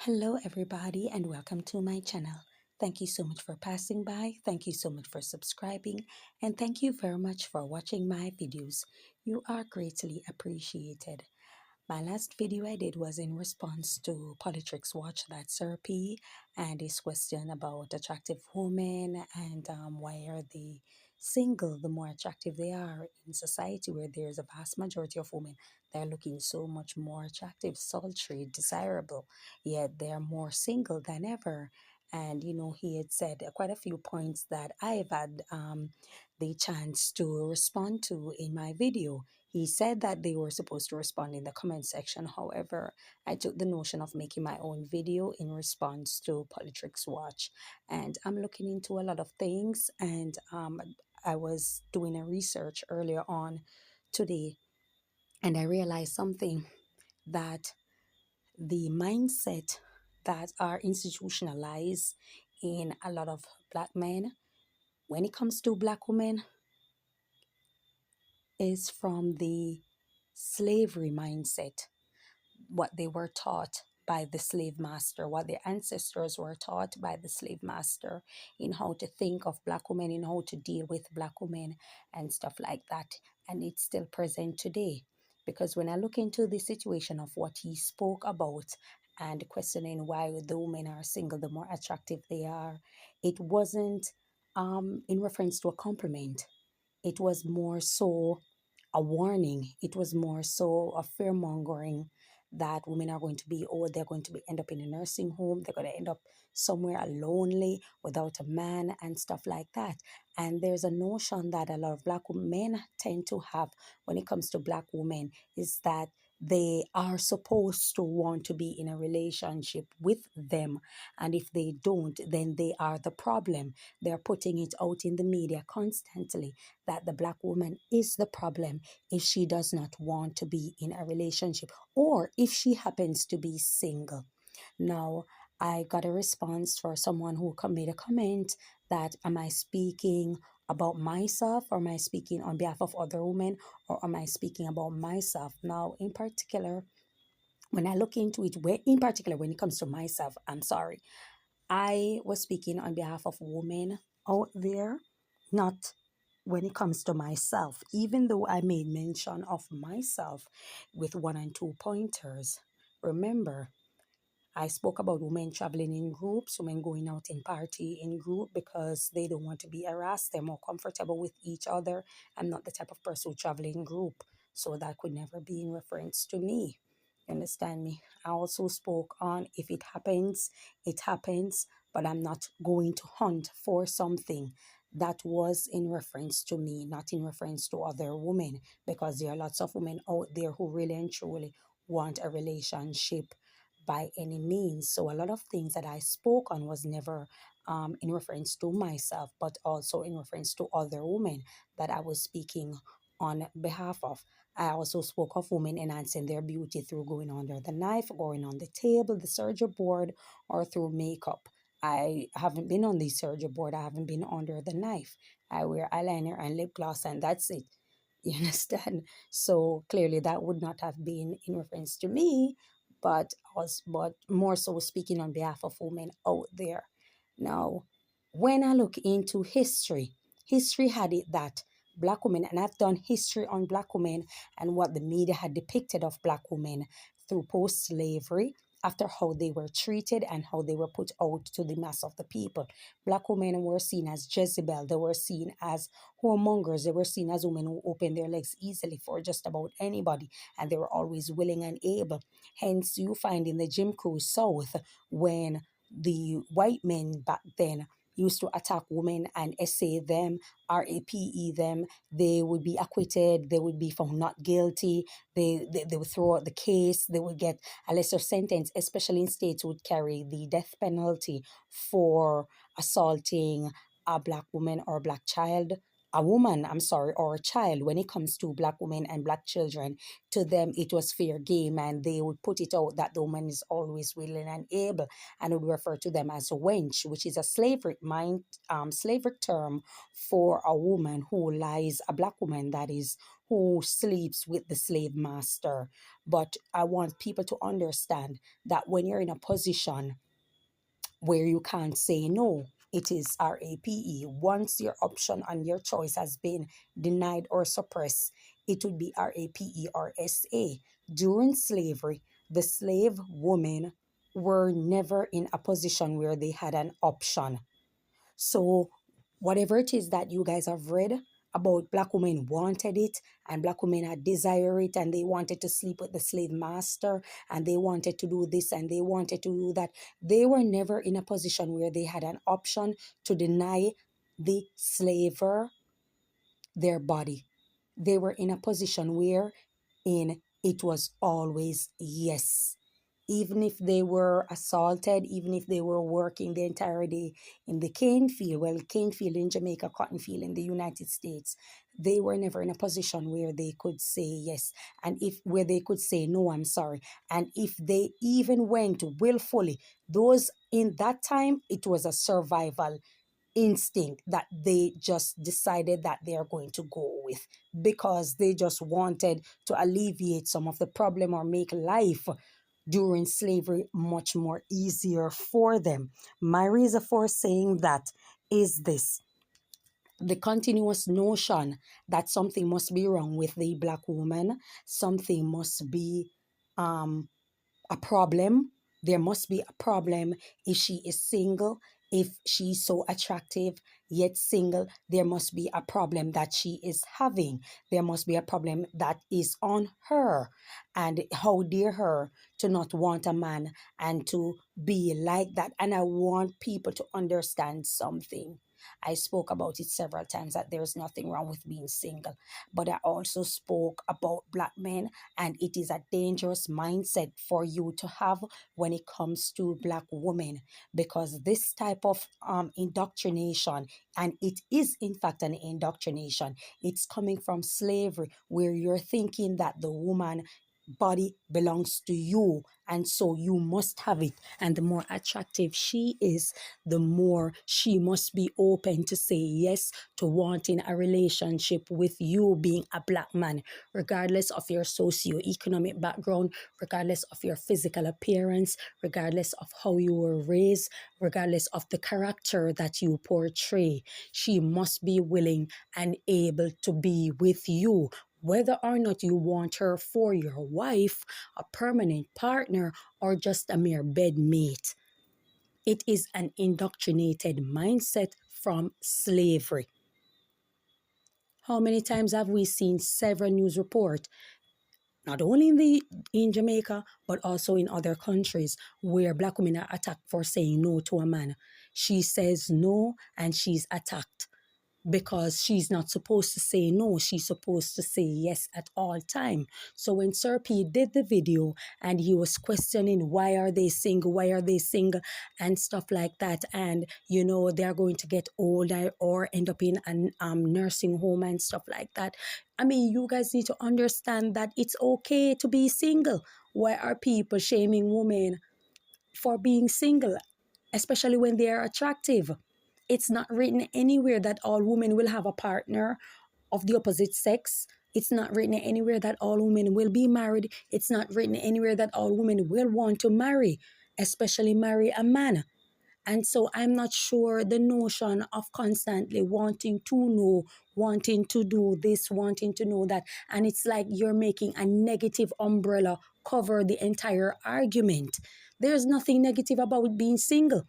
Hello, everybody, and welcome to my channel. Thank you so much for passing by. Thank you so much for subscribing. And thank you very much for watching my videos. You are greatly appreciated. My last video I did was in response to Politrix Watch, that's Sir P, and his question about attractive women and why are they single the more attractive they are in society where there's a vast majority of women that are looking so much more attractive, sultry, desirable, yet they're more single than ever. And he had said quite a few points that I've had the chance to respond to in my video. He said that they were supposed to respond in the comment section. However, I took the notion of making my own video in response to Politrix Watch. And I'm looking into a lot of things. And I was doing a research earlier on today. And I realized something, that the mindset that are institutionalized in a lot of black men when it comes to black women is from the slavery mindset, what they were taught by the slave master, what their ancestors were taught by the slave master in how to think of black women, in how to deal with black women and stuff like that. And it's still present today. Because when I look into the situation of what he spoke about and questioning why the women are single, the more attractive they are, it wasn't in reference to a compliment. It was more so a warning. It was more so a fear mongering that women are going to be, oh, they're going to be end up in a nursing home, they're going to end up somewhere lonely without a man and stuff like that. And there's a notion that a lot of black men tend to have when it comes to black women, is that they are supposed to want to be in a relationship with them, and if they don't, then they are the problem. They're putting it out in the media constantly that the black woman is the problem if she does not want to be in a relationship, or if she happens to be single. Now, I got a response for someone who made a comment that, am I speaking about myself, or am I speaking on behalf of other women, or am I speaking about myself? Now, in particular, when I look into it, in particular, when it comes to myself, I'm sorry, I was speaking on behalf of women out there, not when it comes to myself, even though I made mention of myself with 1 and 2 pointers. Remember, I spoke about women traveling in groups, women going out in party in group because they don't want to be harassed. They're more comfortable with each other. I'm not the type of person who travel in group, so that could never be in reference to me. You understand me? I also spoke on, if it happens, it happens, but I'm not going to hunt for something. That was in reference to me, not in reference to other women, because there are lots of women out there who really and truly want a relationship by any means. So a lot of things that I spoke on was never in reference to myself, but also in reference to other women that I was speaking on behalf of. I also spoke of women enhancing their beauty through going under the knife, going on the table, the surgery board, or through makeup. I haven't been on the surgery board. I haven't been under the knife. I wear eyeliner and lip gloss, and that's it. You understand? So clearly that would not have been in reference to me, but more so speaking on behalf of women out there. Now, when I look into history, history had it that black women, and I've done history on black women and what the media had depicted of black women through post-slavery, after how they were treated and how they were put out to the mass of the people. Black women were seen as Jezebel. They were seen as whoremongers. They were seen as women who opened their legs easily for just about anybody, and they were always willing and able. Hence, you find in the Jim Crow South, when the white men back then used to attack women and essay them, RAPE them, they would be acquitted, they would be found not guilty, they would throw out the case, they would get a lesser sentence, especially in states would carry the death penalty for assaulting a black woman or a black child, a woman, I'm sorry, or a child. When it comes to black women and black children, to them it was fair game, and they would put it out that the woman is always willing and able, and would refer to them as a wench, which is a slavery term for a woman who lies, a black woman that is, who sleeps with the slave master. But I want people to understand that when you're in a position where you can't say no, it is RAPE. Once your option and your choice has been denied or suppressed, it would be RAPE or SA. During slavery, the slave women were never in a position where they had an option. So, whatever it is that you guys have read about black women wanted it and black women had desire it and they wanted to sleep with the slave master and they wanted to do this and they wanted to do that, they were never in a position where they had an option to deny the slaver their body. They were in a position where in it was always yes. Even if they were assaulted, even if they were working the entire day in the cane field, well, cane field in Jamaica, cotton field in the United States, they were never in a position where they could say yes. And if where they could say no, I'm sorry. And if they even went willfully, those in that time, it was a survival instinct that they just decided that they are going to go with because they just wanted to alleviate some of the problem or make life during slavery much more easier for them. My reason for saying that is this: the continuous notion that something must be wrong with the black woman, something must be a problem. There must be a problem if she is single, if she's so attractive yet single. There must be a problem that she is having. There must be a problem that is on her. And how dare her to not want a man and to be like that. And I want people to understand something. I spoke about it several times that there's nothing wrong with being single. But I also spoke about black men, and it is a dangerous mindset for you to have when it comes to black women, because this type of indoctrination, and it is in fact an indoctrination, it's coming from slavery, where you're thinking that the woman body belongs to you and so you must have it, and the more attractive she is, the more she must be open to say yes to wanting a relationship with you being a black man, regardless of your socio-economic background, regardless of your physical appearance, regardless of how you were raised, regardless of the character that you portray. She must be willing and able to be with you, whether or not you want her for your wife, a permanent partner, or just a mere bedmate. It is an indoctrinated mindset from slavery. How many times have we seen several news reports, not only in Jamaica, but also in other countries, where black women are attacked for saying no to a man? She says no and she's attacked, because she's not supposed to say no. She's supposed to say yes at all time. So when Sir P did the video and he was questioning why are they single, and stuff like that, and they're going to get older or end up in a nursing home and stuff like that. I mean, you guys need to understand that it's okay to be single. Why are people shaming women for being single, especially when they are attractive? It's not written anywhere that all women will have a partner of the opposite sex. It's not written anywhere that all women will be married. It's not written anywhere that all women will want to marry, especially marry a man. And so I'm not sure the notion of constantly wanting to know, wanting to do this, wanting to know that. And it's like you're making a negative umbrella cover the entire argument. There's nothing negative about being single.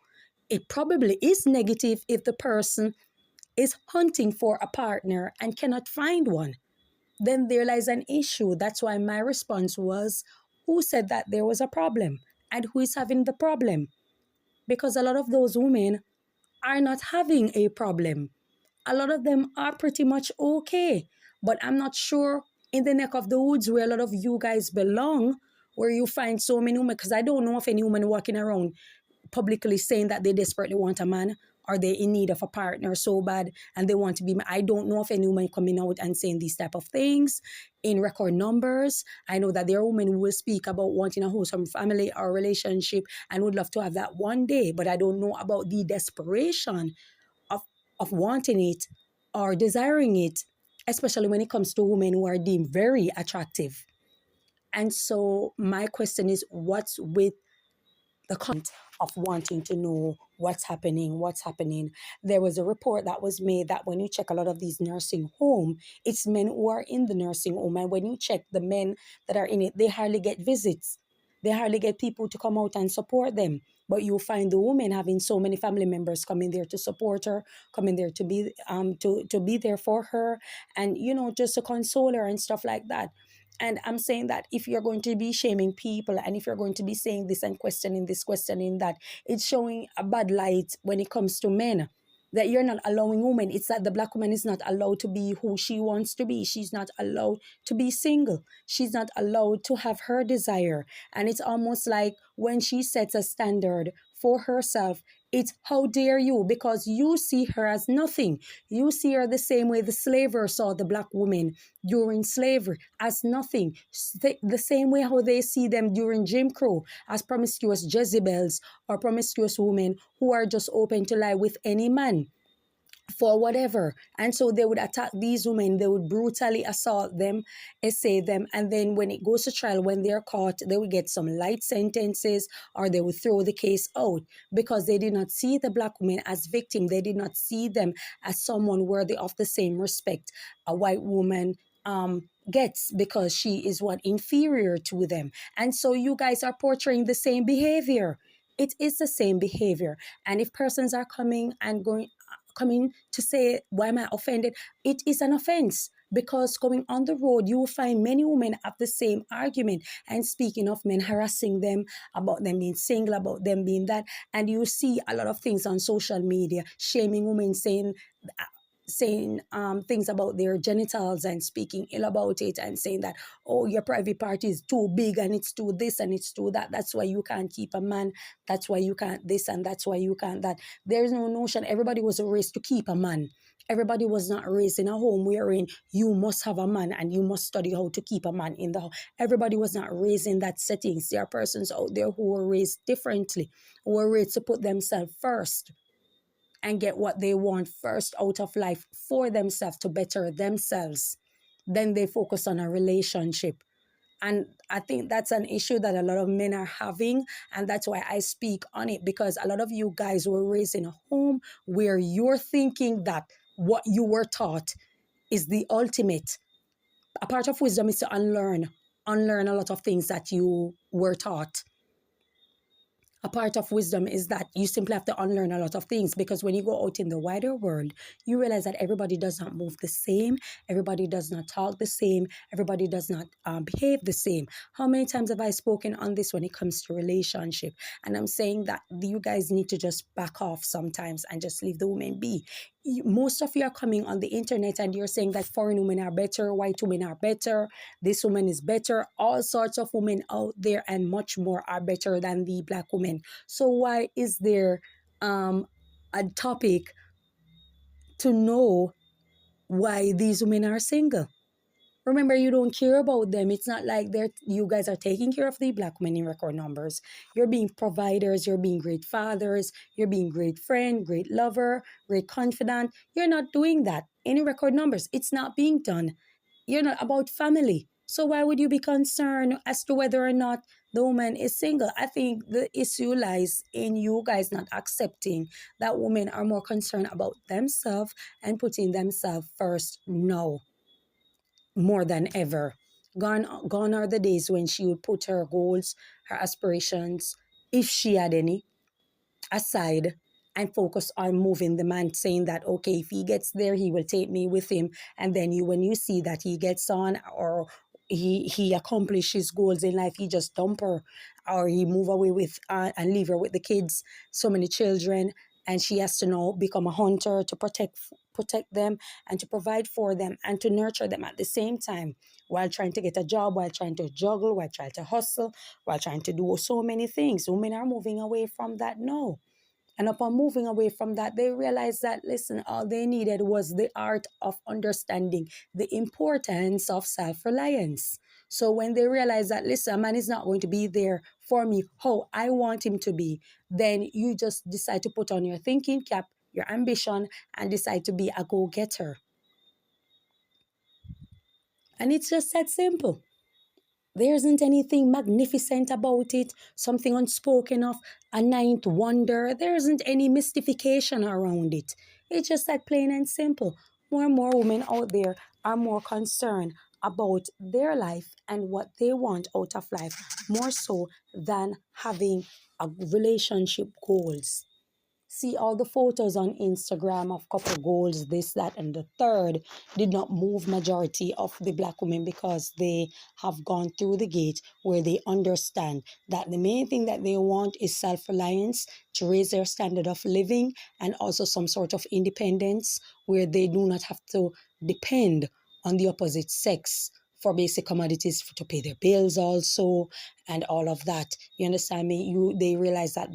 It probably is negative if the person is hunting for a partner and cannot find one. Then there lies an issue. That's why my response was, who said that there was a problem? And who is having the problem? Because a lot of those women are not having a problem. A lot of them are pretty much okay. But I'm not sure in the neck of the woods where a lot of you guys belong, where you find so many women, because I don't know of any woman walking around publicly saying that they desperately want a man or they're in need of a partner so bad and they want to be. I don't know of any woman coming out and saying these type of things in record numbers. I know that there are women who will speak about wanting a wholesome family or relationship and would love to have that one day, but I don't know about the desperation of wanting it or desiring it especially when it comes to women who are deemed very attractive. And so my question is, what's with the of wanting to know what's happening. There was a report that was made that when you check a lot of these nursing home, it's men who are in the nursing home. And when you check the men that are in it, they hardly get visits. They hardly get people to come out and support them. But you find the woman having so many family members coming there to support her, coming there to be there for her, and just to console her and stuff like that. And I'm saying that if you're going to be shaming people, and if you're going to be saying this and questioning this, questioning that, it's showing a bad light when it comes to men. That you're not allowing women. It's that the Black woman is not allowed to be who she wants to be. She's not allowed to be single. She's not allowed to have her desire. And it's almost like when she sets a standard for herself, it's how dare you, because you see her as nothing. You see her the same way the slaver saw the Black woman during slavery, as nothing. The same way how they see them during Jim Crow, as promiscuous Jezebels or promiscuous women who are just open to lie with any man for whatever. And so they would attack these women, they would brutally assault them, essay them, and then when it goes to trial, when they're caught, they would get some light sentences, or they would throw the case out, because they did not see the Black women as victim. They did not see them as someone worthy of the same respect a white woman gets, because she is what, inferior to them. And so you guys are portraying the same behavior. It is the same behavior. And if persons are coming to say, why am I offended? It is an offense, because going on the road, you will find many women have the same argument and speaking of men harassing them about them being single, about them being that. And you see a lot of things on social media, shaming women, saying things about their genitals and speaking ill about it, and saying that, oh, your private part is too big and it's too this and it's too that. That's why you can't keep a man. That's why you can't this, and that's why you can't that. There's no notion. Everybody was raised to keep a man. Everybody was not raised in a home wherein you must have a man and you must study how to keep a man in the house. Everybody was not raised in that settings. There are persons out there who were raised differently, who were raised to put themselves first and get what they want first out of life for themselves, to better themselves. Then they focus on a relationship. And I think that's an issue that a lot of men are having. And that's why I speak on it, because a lot of you guys were raised in a home where you're thinking that what you were taught is the ultimate. A part of wisdom is to unlearn a lot of things that you were taught. A part of wisdom is that you simply have to unlearn a lot of things, because when you go out in the wider world, you realize that everybody does not move the same, everybody does not talk the same, everybody does not behave the same. How many times have I spoken on this when it comes to relationship? And I'm saying that you guys need to just back off sometimes and just leave the women be. Most of you are coming on the internet and you're saying that foreign women are better, white women are better, this woman is better. All sorts of women out there and much more are better than the Black woman. So why is there a topic to know why these women are single? Remember, you don't care about them. It's not like you guys are taking care of the Black women in record numbers. You're being providers, you're being great fathers, you're being great friend, great lover, great confidant. You're not doing that in record numbers. It's not being done. You're not about family. So why would you be concerned as to whether or not the woman is single? I think the issue lies in you guys not accepting that women are more concerned about themselves and putting themselves first now, more than ever. Gone are the days when she would put her goals, her aspirations, if she had any, aside and focus on moving the man, saying that, okay, if he gets there, he will take me with him. And then when you see that he gets on, or he accomplishes his goals in life, he just dump her, or he move away with and leave her with the kids, so many children, and she has to now become a hunter to protect them and to provide for them and to nurture them at the same time, while trying to get a job, while trying to juggle, while trying to hustle, while trying to do so many things. Women are moving away from that now. And upon moving away from that, they realized that, listen, all they needed was the art of understanding the importance of self-reliance. So when they realize that, listen, a man is not going to be there for me how I want him to be, then you just decide to put on your thinking cap, your ambition, and decide to be a go-getter. And it's just that simple. There isn't anything magnificent about it, something unspoken of, a ninth wonder. There isn't any mystification around it. It's just that plain and simple. More and more women out there are more concerned about their life and what they want out of life, more so than having a relationship goals. See all the photos on Instagram of couple goals, this, that, and the third did not move majority of the black women because they have gone through the gate where they understand that the main thing that they want is self-reliance to raise their standard of living and also some sort of independence where they do not have to depend on the opposite sex for basic commodities to pay their bills also and all of that. You understand me? They realize that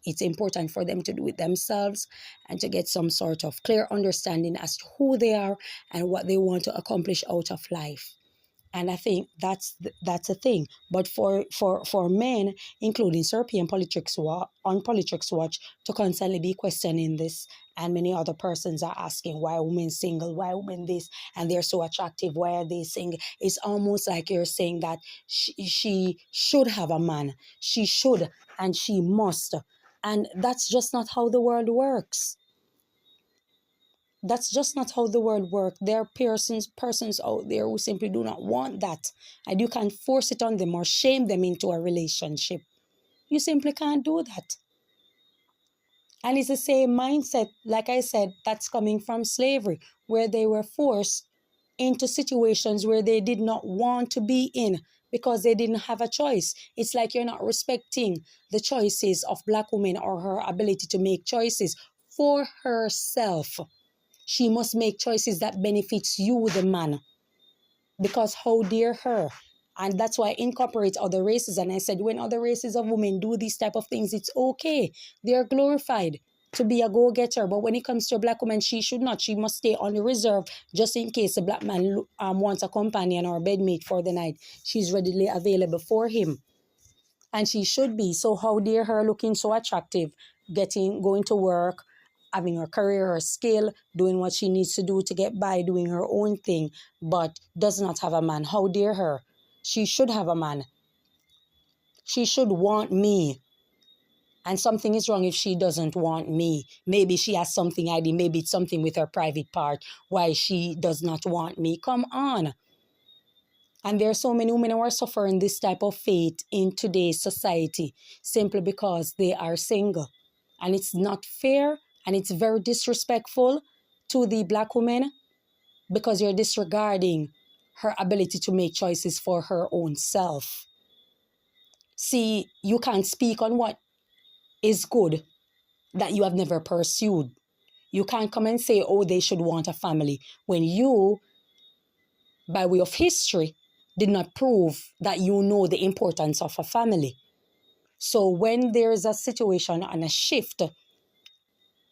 it's important for them to do it themselves and to get some sort of clear understanding as to who they are and what they want to accomplish out of life. And I think that's a thing. But for men, including Serbian on Politics Watch, to constantly be questioning this, and many other persons are asking why women single, why women this, and they're so attractive, why are they single? It's almost like you're saying that she should have a man, she should and she must, and that's just not how the world works. That's just not how the world works. There are persons out there who simply do not want that. And you can't force it on them or shame them into a relationship. You simply can't do that. And it's the same mindset, like I said, that's coming from slavery, where they were forced into situations where they did not want to be in because they didn't have a choice. It's like you're not respecting the choices of black women or her ability to make choices for herself. She must make choices that benefits you, the man, because how dare her? And that's why I incorporate other races. And I said, when other races of women do these type of things, it's okay. They're glorified to be a go-getter. But when it comes to a black woman, she should not. She must stay on the reserve just in case a black man wants a companion or a bedmate for the night. She's readily available for him. And she should be. So how dare her looking so attractive, going to work, having her career, her skill, doing what she needs to do to get by, doing her own thing, but does not have a man. How dare her? She should have a man. She should want me. And something is wrong if she doesn't want me. Maybe she has something I did. Maybe it's something with her private part why she does not want me. Come on. And there are so many women who are suffering this type of fate in today's society simply because they are single. And it's not fair and it's very disrespectful to the black woman because you're disregarding her ability to make choices for her own self. See, you can't speak on what is good that you have never pursued. You can't come and say, oh, they should want a family when you, by way of history, did not prove that you know the importance of a family. So when there's a situation and a shift,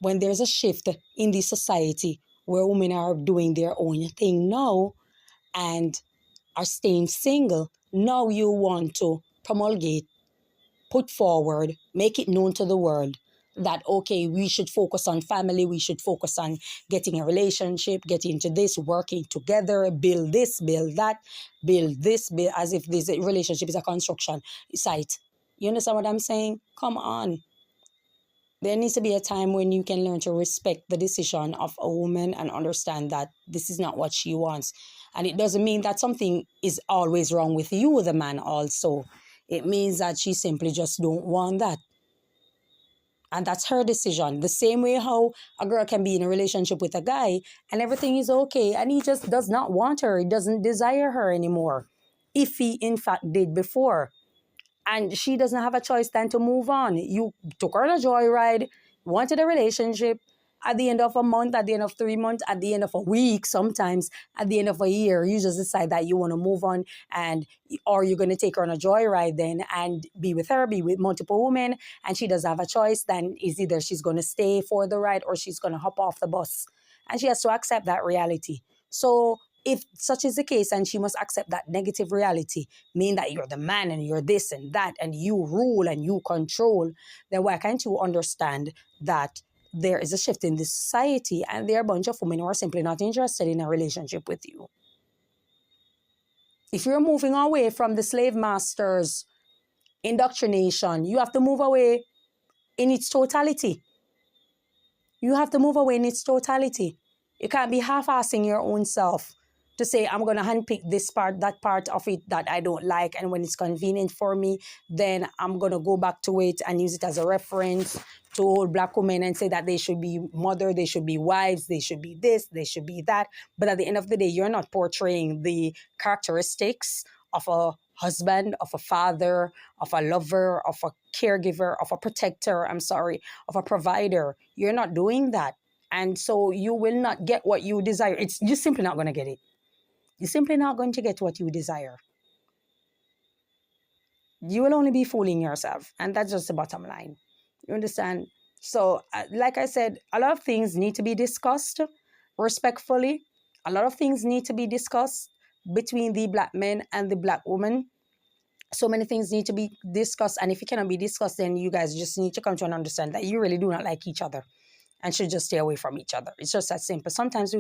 when there's a shift in the society where women are doing their own thing now and are staying single, now you want to promulgate, put forward, make it known to the world that, okay, we should focus on family, we should focus on getting a relationship, getting into this, working together, build this, build that, build this, build, as if this relationship is a construction site. You understand what I'm saying? Come on. There needs to be a time when you can learn to respect the decision of a woman and understand that this is not what she wants. And it doesn't mean that something is always wrong with you, the man, also. It means that she simply just don't want that. And that's her decision. The same way how a girl can be in a relationship with a guy and everything is okay and he just does not want her. He doesn't desire her anymore. If he in fact did before. And she doesn't have a choice then to move on. You took her on a joyride, wanted a relationship. At the end of a month, at the end of 3 months, at the end of a week, sometimes at the end of a year, you just decide that you want to move on or you're going to take her on a joyride then and be with multiple women and she doesn't have a choice, then is either she's going to stay for the ride or she's going to hop off the bus. And she has to accept that reality. So if such is the case and she must accept that negative reality, mean that you're the man and you're this and that and you rule and you control, then why can't you understand that there is a shift in this society and there are a bunch of women who are simply not interested in a relationship with you? If you're moving away from the slave master's indoctrination, you have to move away in its totality. You have to move away in its totality. You can't be half-assing your own self to say, I'm going to handpick this part, that part of it that I don't like. And when it's convenient for me, then I'm going to go back to it and use it as a reference to old Black women and say that they should be mother, they should be wives, they should be this, they should be that. But at the end of the day, you're not portraying the characteristics of a husband, of a father, of a lover, of a caregiver, of a protector, of a provider. You're not doing that. And so you will not get what you desire. You're simply not going to get it. You're simply not going to get what you desire. You will only be fooling yourself. And that's just the bottom line. You understand? So, like I said, a lot of things need to be discussed respectfully. A lot of things need to be discussed between the Black men and the Black woman. So many things need to be discussed. And if it cannot be discussed, then you guys just need to come to an understanding that you really do not like each other and should just stay away from each other. It's just that simple. Sometimes,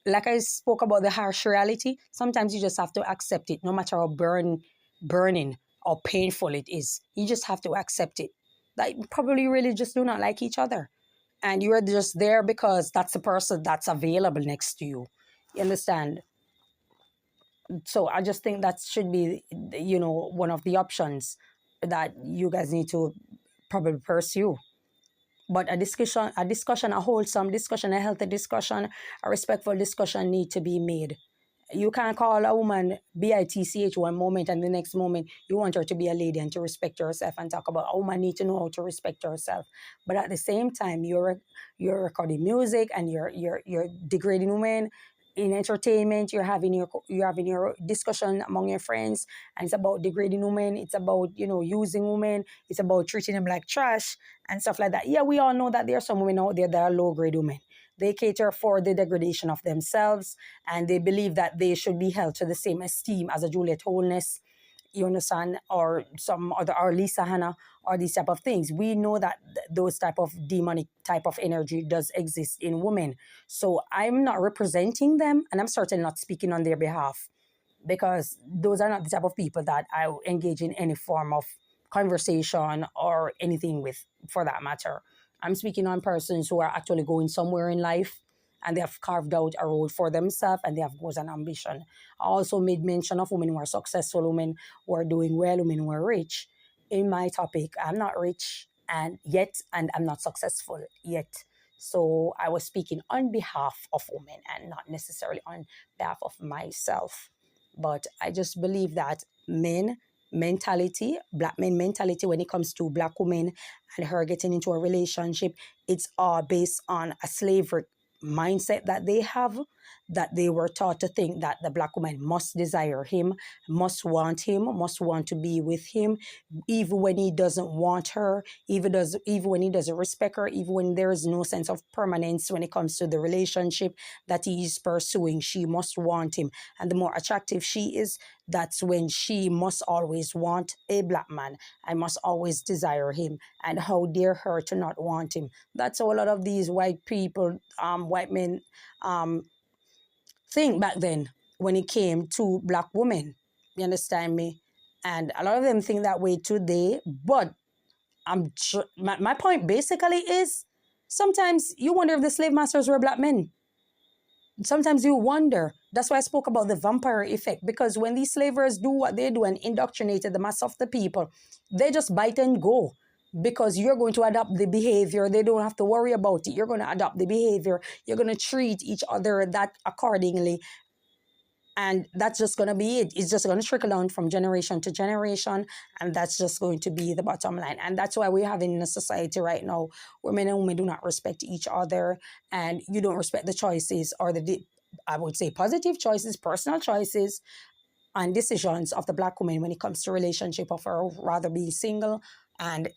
like I spoke about the harsh reality, sometimes you just have to accept it, no matter how burning or painful it is. You just have to accept it. That you probably really just do not like each other. And you're just there because that's the person that's available next to you. You understand? So I just think that should be, one of the options that you guys need to probably pursue. But a discussion, a wholesome discussion, a healthy discussion, a respectful discussion need to be made. You can't call a woman bitch one moment and the next moment you want her to be a lady and to respect herself and talk about a woman need to know how to respect herself. But at the same time, you're recording music and you're degrading women. In entertainment, you're having your discussion among your friends, and it's about degrading women. It's about using women. It's about treating them like trash and stuff like that. Yeah, we all know that there are some women out there that are low-grade women. They cater for the degradation of themselves, and they believe that they should be held to the same esteem as a Juliet Holness, you understand, or some other, or Lisa Hanna, or these type of things. We know that those type of demonic type of energy does exist in women. So I'm not representing them, and I'm certainly not speaking on their behalf, because those are not the type of people that I engage in any form of conversation or anything with, for that matter. I'm speaking on persons who are actually going somewhere in life, and they have carved out a road for themselves, and they have goals and ambition. I also made mention of women who are successful, women who are doing well, women who are rich. In my topic, I'm not rich and I'm not successful yet. So I was speaking on behalf of women and not necessarily on behalf of myself. But I just believe that men mentality, Black men mentality, when it comes to Black women and her getting into a relationship, it's all based on a slavery mindset that they have, that they were taught to think that the Black woman must desire him, must want to be with him, even when he doesn't want her, even when he doesn't respect her, even when there is no sense of permanence when it comes to the relationship that he is pursuing. She must want him. And the more attractive she is, that's when she must always want a Black man and must always desire him. And how dare her to not want him? That's how a lot of these white people, white men, think back then when it came to Black women. You understand me? And a lot of them think that way today. But my point basically is, sometimes you wonder if the slave masters were Black men. Sometimes you wonder. That's why I spoke about the vampire effect, because when these slavers do what they do and indoctrinated the mass of the people, they just bite and go, because you're going to adopt the behavior. They don't have to worry about it. You're going to adopt the behavior. You're going to treat each other that accordingly. And that's just going to be it. It's just going to trickle down from generation to generation. And that's just going to be the bottom line. And that's why we're having in a society right now where men and women do not respect each other. And you don't respect the choices, or I would say positive choices, personal choices and decisions of the Black woman when it comes to relationship, of her rather being single. And,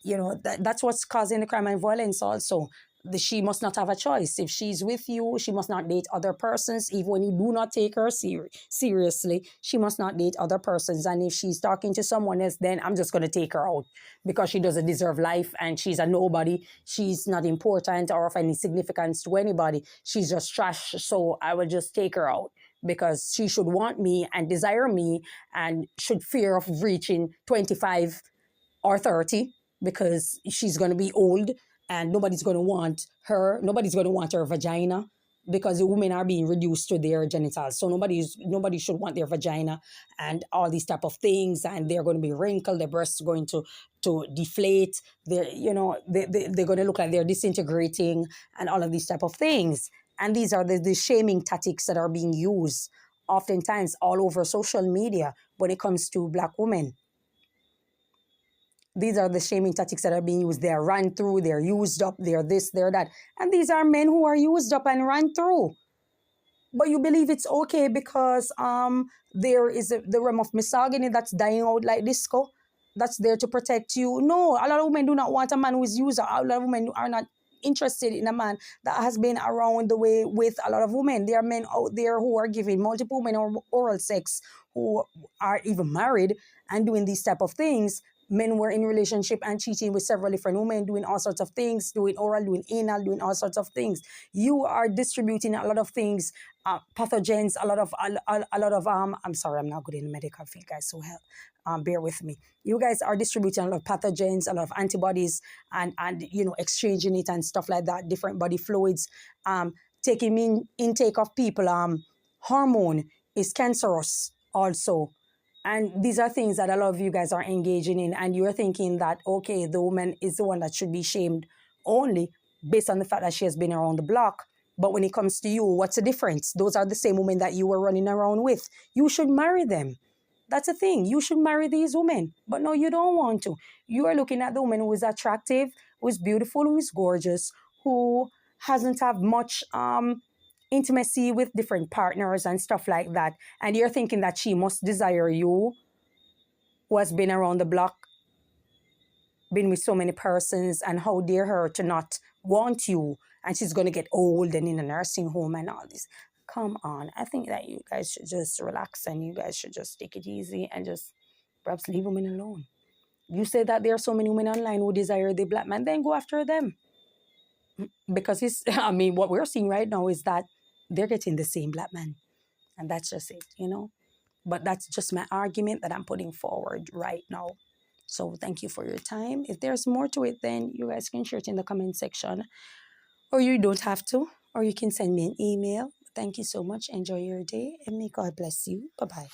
that's what's causing the crime and violence also. She must not have a choice. If she's with you, she must not date other persons. Even when you do not take her seriously, she must not date other persons. And if she's talking to someone else, then I'm just going to take her out, because she doesn't deserve life and she's a nobody. She's not important or of any significance to anybody. She's just trash. So I will just take her out, because she should want me and desire me and should fear of reaching 25 or 30 because she's going to be old and nobody's going to want her. Nobody's going to want her vagina because the women are being reduced to their genitals. So nobody should want their vagina and all these type of things. And they're going to be wrinkled. Their breasts are going to deflate. They're going to look like they're disintegrating and all of these type of things. And these are the shaming tactics that are being used oftentimes all over social media when it comes to Black women. These are the shaming tactics that are being used. They're run through, they're used up, they're this, they're that. And these are men who are used up and run through. But you believe it's okay because there is the realm of misogyny that's dying out like disco that's there to protect you. No, a lot of women do not want a man who is used. A lot of women are not interested in a man that has been around the way with a lot of women. There are men out there who are giving multiple women oral sex, who are even married and doing these type of things. Men were in relationship and cheating with several different women, doing all sorts of things, doing oral, doing anal, doing all sorts of things. You are distributing a lot of things, pathogens, a lot of I'm sorry, I'm not good in the medical field, guys, so help, bear with me. You guys are distributing a lot of pathogens, a lot of antibodies, and exchanging it and stuff like that, different body fluids, taking in intake of people, hormone is cancerous also. And these are things that a lot of you guys are engaging in, and you're thinking that, okay, the woman is the one that should be shamed only based on the fact that she has been around the block. But when it comes to you, what's the difference? Those are the same women that you were running around with. You should marry them. That's the thing. You should marry these women. But no, you don't want to. You are looking at the woman who is attractive, who is beautiful, who is gorgeous, who hasn't had much intimacy with different partners and stuff like that. And you're thinking that she must desire you, who has been around the block, been with so many persons, and how dare her to not want you, and she's going to get old and in a nursing home and all this. Come on. I think that you guys should just relax and you guys should just take it easy and just perhaps leave women alone. You say that there are so many women online who desire the Black man, then go after them. Because what we're seeing right now is that they're getting the same Black man. And that's just it, But that's just my argument that I'm putting forward right now. So thank you for your time. If there's more to it, then you guys can share it in the comment section. Or you don't have to. Or you can send me an email. Thank you so much. Enjoy your day. And may God bless you. Bye-bye.